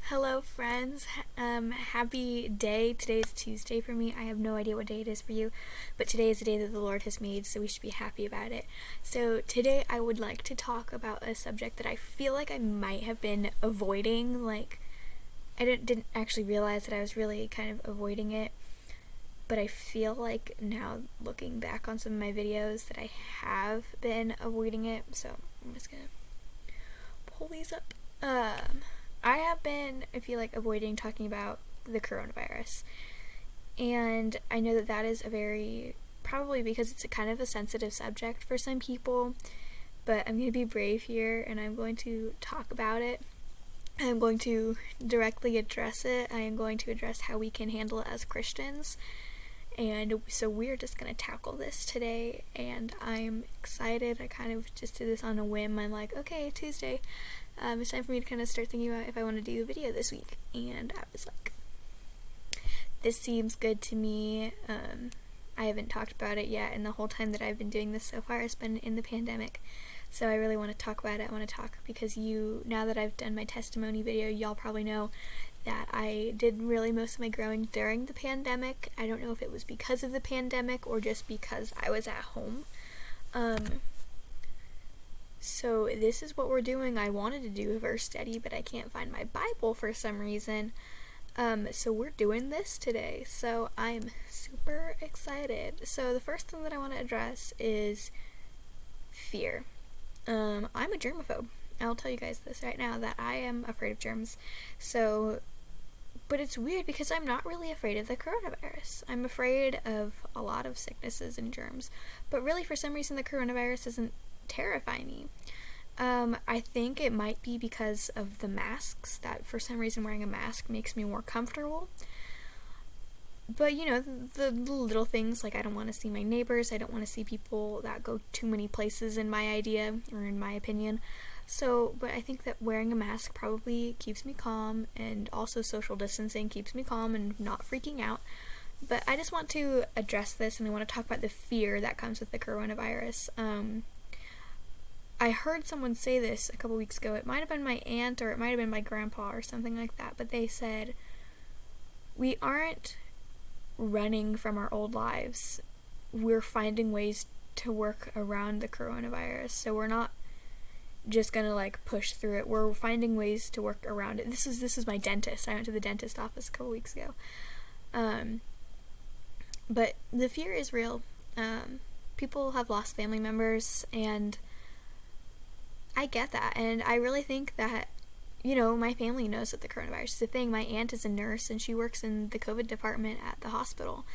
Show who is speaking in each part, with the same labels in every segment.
Speaker 1: Hello friends, happy day. Today is Tuesday for me. I have no idea what day it is for you, but today is the day that the Lord has made, so we should be happy about it. So today I would like to talk about a subject that I feel like I might have been avoiding. I didn't actually realize that I was really kind of avoiding it, but I feel like now looking back on some of my videos that I have been avoiding it, so I'm just gonna pull these up. I have been, I feel like, avoiding talking about the coronavirus. And I know that that is probably because it's a kind of a sensitive subject for some people, but I'm going to be brave here and I'm going to talk about it. I'm going to directly address it. I am going to address how we can handle it as Christians. And so we're just going to tackle this today, and I'm excited. I kind of just did this on a whim. I'm like, okay, Tuesday. It's time for me to kind of start thinking about if I want to do a video this week. And I was like, this seems good to me. I haven't talked about it yet, and the whole time that I've been doing this so far has been in the pandemic. So I really want to talk about it. I want to talk because now that I've done my testimony video, y'all probably know that I did really most of my growing during the pandemic. I don't know if it was because of the pandemic or just because I was at home. So this is what we're doing. I wanted to do a verse study, but I can't find my Bible for some reason. So we're doing this today. So I'm super excited. So the first thing that I want to address is fear. I'm a germaphobe. I'll tell you guys this right now, that I am afraid of germs. But it's weird because I'm not really afraid of the coronavirus. I'm afraid of a lot of sicknesses and germs. But really, for some reason, the coronavirus doesn't terrify me. I think it might be because of the masks, that for some reason wearing a mask makes me more comfortable. But, the little things, like I don't want to see my neighbors, I don't want to see people that go too many places in my idea, or in my opinion. But I think that wearing a mask probably keeps me calm, and also social distancing keeps me calm and not freaking out. But I just want to address this, and I want to talk about the fear that comes with the coronavirus. I heard someone say this a couple weeks ago. It might have been my aunt, or it might have been my grandpa, or something like that, but they said, we aren't running from our old lives. We're finding ways to work around the coronavirus, so we're not just gonna push through it. We're finding ways to work around it. This is my dentist. I went to the dentist office a couple weeks ago. But the fear is real. People have lost family members, and I get that, and I really think that my family knows that the coronavirus is a thing. My aunt is a nurse, and she works in the COVID department at the hospital.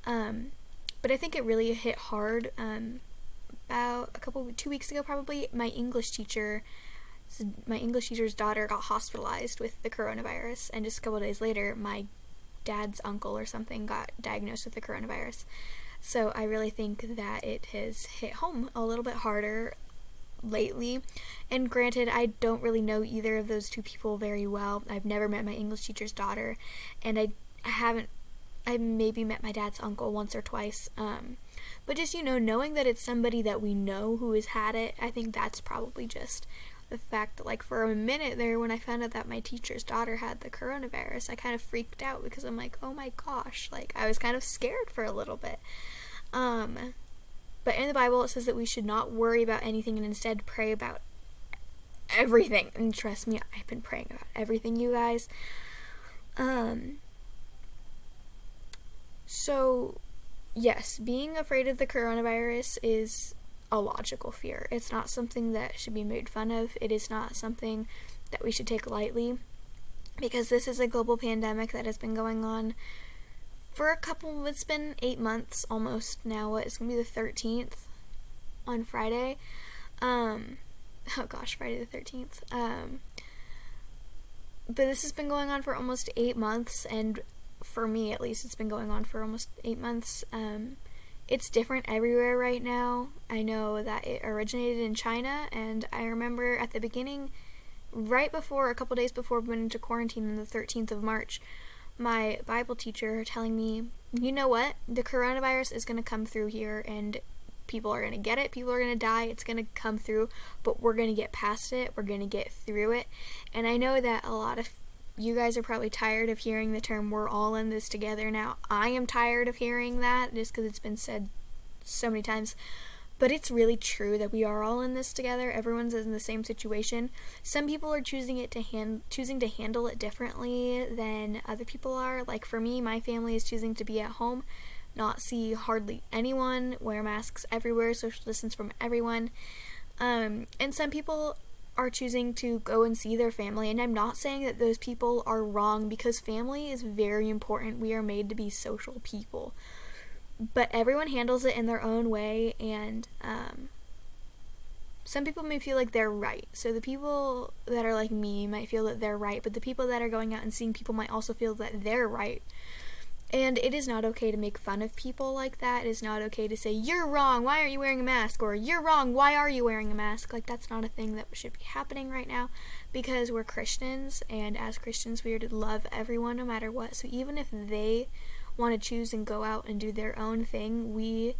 Speaker 1: But I think it really hit hard about 2 weeks ago, probably. My English teacher's daughter got hospitalized with the coronavirus, and just a couple days later, my dad's uncle or something got diagnosed with the coronavirus. So I really think that it has hit home a little bit harder lately. And granted, I don't really know either of those two people very well. I've never met my English teacher's daughter, and I maybe met my dad's uncle once or twice. But just, knowing that it's somebody that we know who has had it, I think that's probably just the fact that, for a minute there, when I found out that my teacher's daughter had the coronavirus, I kind of freaked out because I'm like, oh my gosh, I was kind of scared for a little bit. But in the Bible, it says that we should not worry about anything and instead pray about everything. And trust me, I've been praying about everything, you guys. So, yes, being afraid of the coronavirus is a logical fear. It's not something that should be made fun of. It is not something that we should take lightly, because this is a global pandemic that has been going on for it's been 8 months almost now. It's going to be the 13th on Friday. Friday the 13th. But this has been going on for almost 8 months, and for me at least, it's been going on for almost 8 months. It's different everywhere right now. I know that it originated in China, and I remember at the beginning, a couple days before we went into quarantine on the 13th of March, my Bible teacher telling me, you know what, the coronavirus is going to come through here, and people are going to get it, people are going to die, it's going to come through, but we're going to get past it, we're going to get through it. And I know that a lot of you guys are probably tired of hearing the term "we're all in this together" now. I am tired of hearing that just because it's been said so many times. But it's really true that we are all in this together. Everyone's in the same situation. Some people are choosing to handle it differently than other people are. Like for me, my family is choosing to be at home, not see hardly anyone, wear masks everywhere, social distance from everyone. And some people are choosing to go and see their family, and I'm not saying that those people are wrong, because family is very important. We are made to be social people. But everyone handles it in their own way, and some people may feel like they're right. So the people that are like me might feel that they're right, but the people that are going out and seeing people might also feel that they're right. And it is not okay to make fun of people like that. It is not okay to say, "You're wrong, why aren't you wearing a mask?" Or, "You're wrong, why are you wearing a mask?" Like, that's not a thing that should be happening right now, because we're Christians, and as Christians we are to love everyone no matter what. So even if they want to choose and go out and do their own thing, we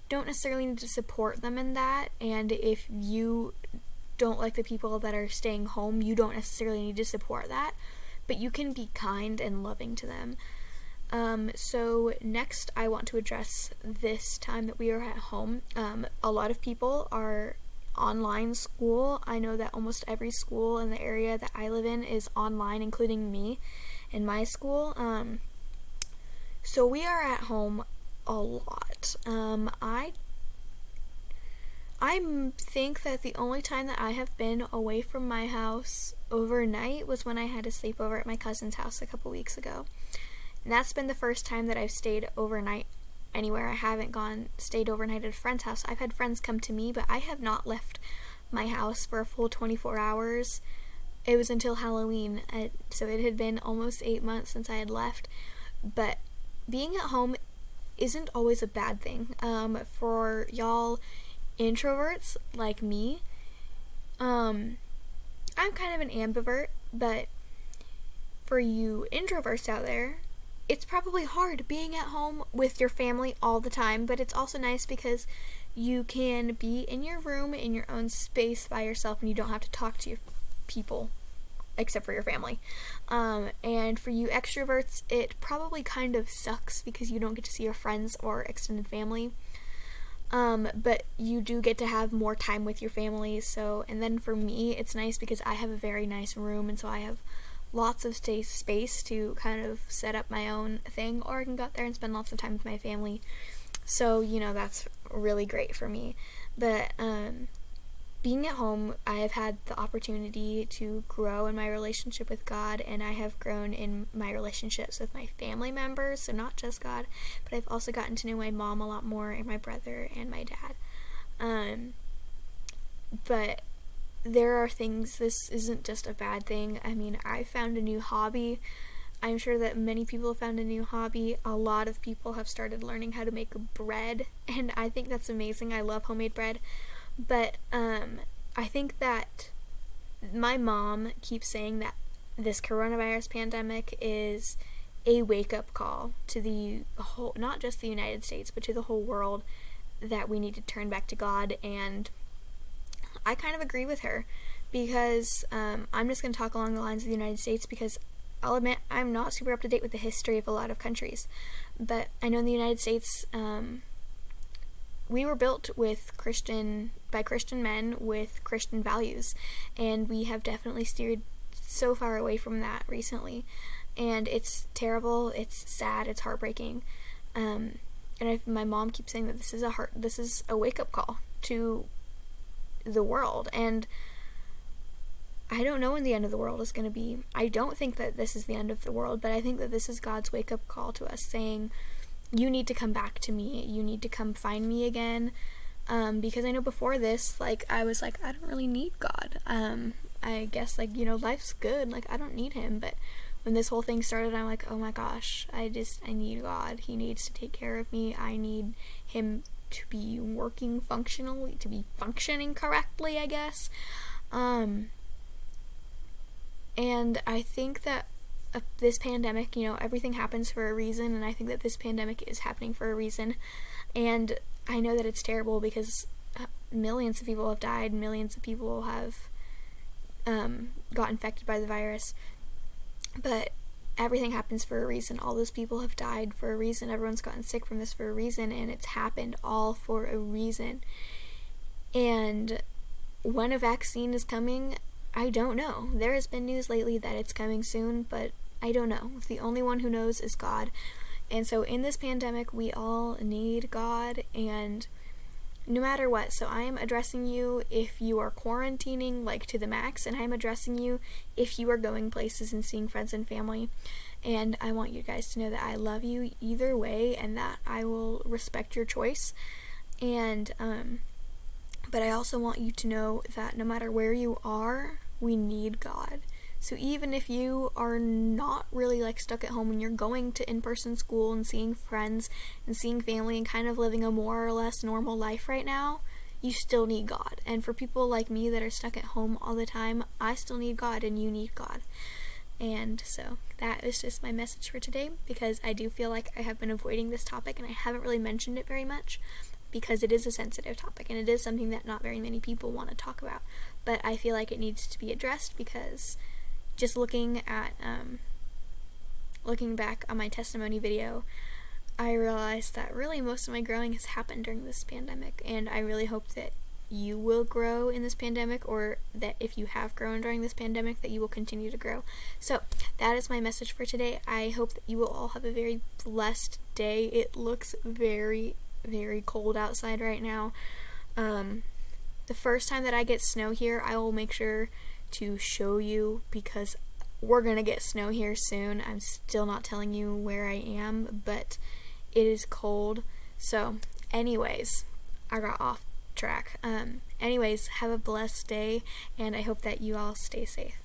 Speaker 1: don't necessarily need to support them in that. And if you don't like the people that are staying home, you don't necessarily need to support that, but you can be kind and loving to them. So next I want to address this time that we are at home. A lot of people are online school. I know that almost every school in the area that I live in is online, including me in my school. So we are at home a lot. I think that the only time that I have been away from my house overnight was when I had to sleep over at my cousin's house a couple weeks ago. And that's been the first time that I've stayed overnight anywhere. I haven't stayed overnight at a friend's house. I've had friends come to me, but I have not left my house for a full 24 hours. It was until Halloween, so it had been almost 8 months since I had left. But being at home isn't always a bad thing. For y'all introverts like me, I'm kind of an ambivert, but for you introverts out there, it's probably hard being at home with your family all the time, but it's also nice because you can be in your room, in your own space by yourself, and you don't have to talk to your people except for your family. And for you extroverts, it probably kind of sucks because you don't get to see your friends or extended family. But you do get to have more time with your family. And then for me, it's nice because I have a very nice room, and so I have lots of space to kind of set up my own thing, or I can go out there and spend lots of time with my family. So, that's really great for me. But being at home, I have had the opportunity to grow in my relationship with God, and I have grown in my relationships with my family members, so not just God, but I've also gotten to know my mom a lot more, and my brother and my dad. But there are things, this isn't just a bad thing. I mean, I found a new hobby. I'm sure that many people have found a new hobby. A lot of people have started learning how to make bread, and I think that's amazing. I love homemade bread. But I think that my mom keeps saying that this coronavirus pandemic is a wake-up call to the whole, not just the United States, but to the whole world, that we need to turn back to God. And I kind of agree with her, because I'm just going to talk along the lines of the United States, because I'll admit I'm not super up to date with the history of a lot of countries, but I know in the United States, we were built by Christian men with Christian values, and we have definitely steered so far away from that recently, and it's terrible, it's sad, it's heartbreaking, and my mom keeps saying that this is a wake-up call to the world, and I don't know when the end of the world is going to be. I don't think that this is the end of the world, but I think that this is God's wake-up call to us, saying, you need to come back to me, you need to come find me again, because I know before this, I was like, I don't really need God. I guess, life's good, I don't need him, but when this whole thing started, I'm like, oh my gosh, I need God. He needs to take care of me. I need him to be working functionally, to be functioning correctly, I guess. And I think that this pandemic, everything happens for a reason, and I think that this pandemic is happening for a reason. And I know that it's terrible because millions of people have died, millions of people have got infected by the virus. But everything happens for a reason. All those people have died for a reason. Everyone's gotten sick from this for a reason, and it's happened all for a reason. And when a vaccine is coming, I don't know. There has been news lately that it's coming soon, but I don't know. The only one who knows is God. And so in this pandemic, we all need God, and no matter what. So I am addressing you if you are quarantining like to the max, and I'm addressing you if you are going places and seeing friends and family. And I want you guys to know that I love you either way, and that I will respect your choice. And but I also want you to know that no matter where you are, we need God. So even if you are not really like stuck at home and you're going to in-person school and seeing friends and seeing family and kind of living a more or less normal life right now, you still need God. And for people like me that are stuck at home all the time, I still need God and you need God. And so that is just my message for today, because I do feel like I have been avoiding this topic and I haven't really mentioned it very much, because it is a sensitive topic and it is something that not very many people want to talk about. But I feel like it needs to be addressed, because just looking back on my testimony video, I realized that really most of my growing has happened during this pandemic, and I really hope that you will grow in this pandemic, or that if you have grown during this pandemic, that you will continue to grow. So that is my message for today. I hope that you will all have a very blessed day. It looks very, very cold outside right now. The first time that I get snow here, I will make sure to show you, because we're gonna get snow here soon. I'm still not telling you where I am, but it is cold. So anyways, I got off track. Anyways, have a blessed day, and I hope that you all stay safe.